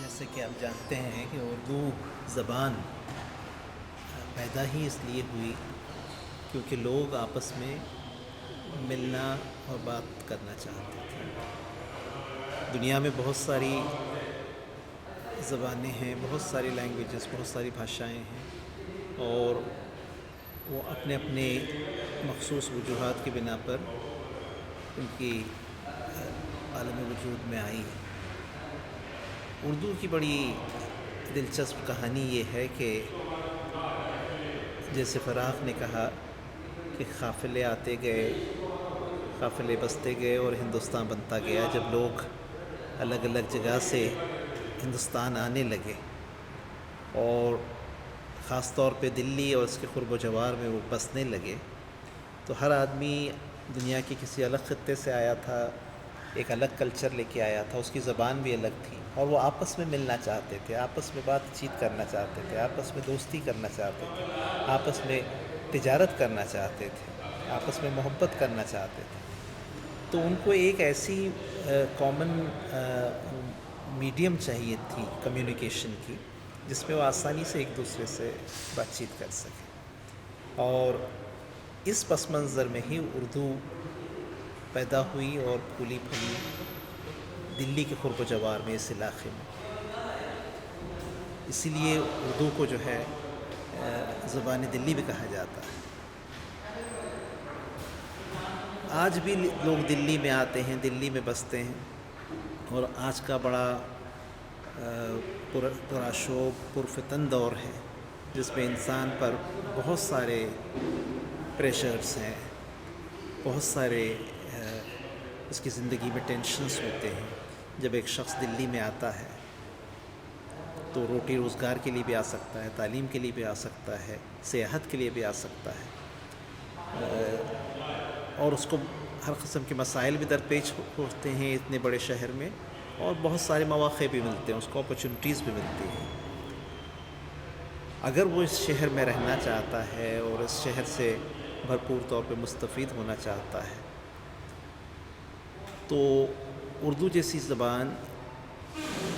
جیسے کہ آپ جانتے ہیں کہ اردو زبان پیدا ہی اس لیے ہوئی کیونکہ لوگ آپس میں ملنا اور بات کرنا چاہتے تھے۔ دنیا میں بہت ساری زبانیں ہیں، بہت ساری لینگویجز، بہت ساری بھاشائیں ہیں، اور وہ اپنے اپنے مخصوص وجوہات کی بنا پر ان کی عالم وجود میں آئی ہے۔ اردو کی بڑی دلچسپ کہانی یہ ہے کہ جیسے فراق نے کہا کہ قافلے آتے گئے، قافلے بستے گئے اور ہندوستان بنتا گیا۔ جب لوگ الگ الگ جگہ سے ہندوستان آنے لگے اور خاص طور پہ دلی اور اس کے قرب و جوار میں وہ بسنے لگے، تو ہر آدمی دنیا کے کسی الگ خطے سے آیا تھا، ایک الگ کلچر لے کے آیا تھا، اس کی زبان بھی الگ تھی، اور وہ آپس میں ملنا چاہتے تھے، آپس میں بات چیت کرنا چاہتے تھے، آپس میں دوستی کرنا چاہتے تھے، آپس میں تجارت کرنا چاہتے تھے، آپس میں محبت کرنا چاہتے تھے۔ تو ان کو ایک ایسی کامن میڈیم چاہیے تھی کمیونیکیشن کی، جس میں وہ آسانی سے ایک دوسرے سے بات چیت کر سکیں، اور اس پس منظر میں ہی اردو پیدا ہوئی اور پھولی پھلی دلی کے قرب و جوار میں، اس علاقے میں۔ اسی لیے اردو کو جو ہے زبان دلی بھی کہا جاتا ہے۔ آج بھی لوگ دلی میں آتے ہیں، دلی میں بستے ہیں، اور آج کا بڑا پراشوب پرفتن دور ہے، جس میں انسان پر بہت سارے پریشرز ہیں، بہت سارے اس کی زندگی میں ٹینشنز ہوتے ہیں۔ جب ایک شخص دلی میں آتا ہے تو روٹی روزگار کے لیے بھی آ سکتا ہے، تعلیم کے لیے بھی آ سکتا ہے، سیاحت کے لیے بھی آ سکتا ہے، اور اس کو ہر قسم کے مسائل بھی درپیش ہوتے ہیں اتنے بڑے شہر میں، اور بہت سارے مواقع بھی ملتے ہیں، اس کو اپرچونٹیز بھی ملتی ہیں۔ اگر وہ اس شہر میں رہنا چاہتا ہے اور اس شہر سے بھرپور طور پہ مستفید ہونا چاہتا ہے، تو اردو جیسی زبان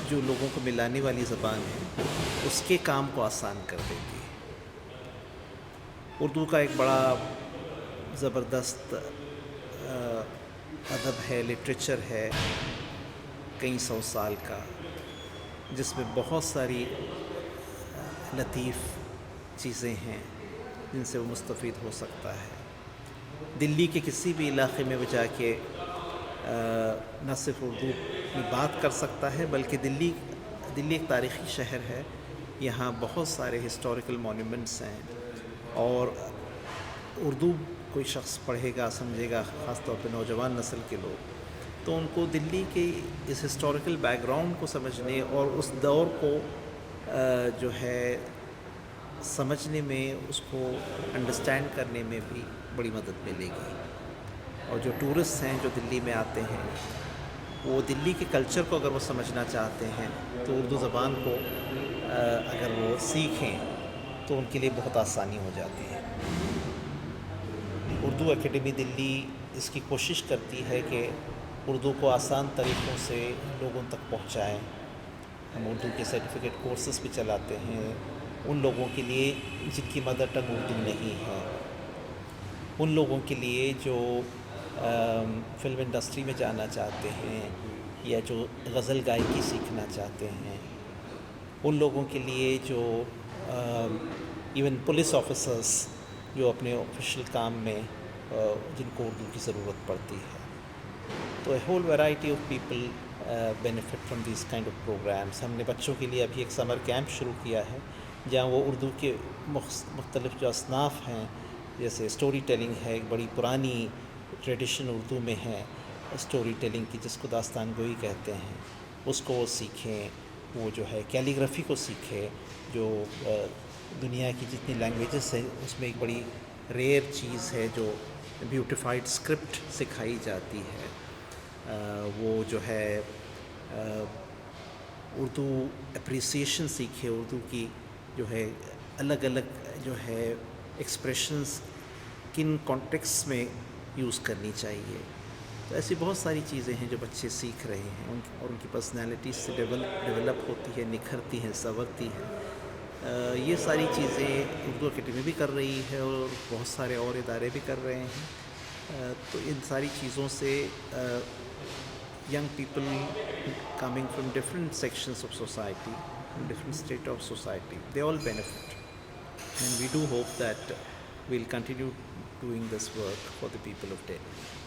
جو لوگوں کو ملانے والی زبان ہے، اس کے کام کو آسان کر دیتی ہے۔ اردو کا ایک بڑا زبردست ادب ہے، لٹریچر ہے، کئی سو سال کا، جس میں بہت ساری لطیف چیزیں ہیں جن سے وہ مستفید ہو سکتا ہے۔ دلی کے کسی بھی علاقے میں وہ جا کے نہ صرف اردو میں بات کر سکتا ہے، بلکہ دلی ایک تاریخی شہر ہے، یہاں بہت سارے ہسٹوریکل مونیومنٹس ہیں، اور اردو کوئی شخص پڑھے گا، سمجھے گا، خاص طور پہ نوجوان نسل کے لوگ، تو ان کو دلی کے اس ہسٹوریکل بیک گراؤنڈ کو سمجھنے اور اس دور کو جو ہے سمجھنے میں، اس کو انڈرسٹینڈ کرنے میں بھی بڑی مدد ملے گی۔ اور جو ٹورسٹ ہیں جو دلی میں آتے ہیں، وہ دلی کے کلچر کو اگر وہ سمجھنا چاہتے ہیں تو اردو زبان کو اگر وہ سیکھیں تو ان کے لیے بہت آسانی ہو جاتی ہے۔ اردو اکیڈمی دلی اس کی کوشش کرتی ہے کہ اردو کو آسان طریقوں سے لوگوں تک پہنچائیں۔ ہم اردو کے سرٹیفکیٹ کورسز بھی چلاتے ہیں ان لوگوں کے لیے جن کی مدر ٹنگ اردو نہیں ہے، ان لوگوں کے لیے جو فلم انڈسٹری میں جانا چاہتے ہیں، یا جو غزل گائکی سیکھنا چاہتے ہیں، ان لوگوں کے لیے جو ایون پولیس آفیسرس جو اپنے آفیشیل کام میں جن کو اردو کی ضرورت پڑتی ہے۔ تو a whole variety of people benefit from these kind of programs. ہم نے بچوں کے لیے ابھی ایک سمر کیمپ شروع کیا ہے، جہاں وہ اردو کے مختلف جو اصناف ہیں، جیسے اسٹوری ٹیلنگ ہے، ایک بڑی پرانی ٹریڈیشن اردو میں ہے اسٹوری ٹیلنگ کی، جس کو داستان گوئی کہتے ہیں، اس کو وہ سیکھیں۔ وہ جو ہے کیلیگرافی کو سیکھیں، جو دنیا کی جتنی لینگویجز ہیں اس میں ایک بڑی ریئر چیز ہے، جو بیوٹیفائڈ اسکرپٹ سکھائی جاتی ہے۔ وہ جو ہے اردو اپریسیشن سیکھے، اردو کی جو ہے الگ الگ جو ہے ایکسپریشنز کن کانٹیکس میں یوز کرنی چاہیے، تو ایسی بہت ساری چیزیں ہیں جو بچے سیکھ رہے ہیں اور ان کی پرسنالٹی سے ڈیولپ ہوتی ہے، نکھرتی ہیں، سنورتی ہے۔ یہ ساری چیزیں اردو اکیڈمی بھی کر رہی ہے اور بہت سارے اور ادارے بھی کر رہے ہیں۔ تو ان ساری چیزوں سے young people coming from different sections of society, from different state of society, they all benefit. And we do hope that we'll continue doing this work for the people of Delhi.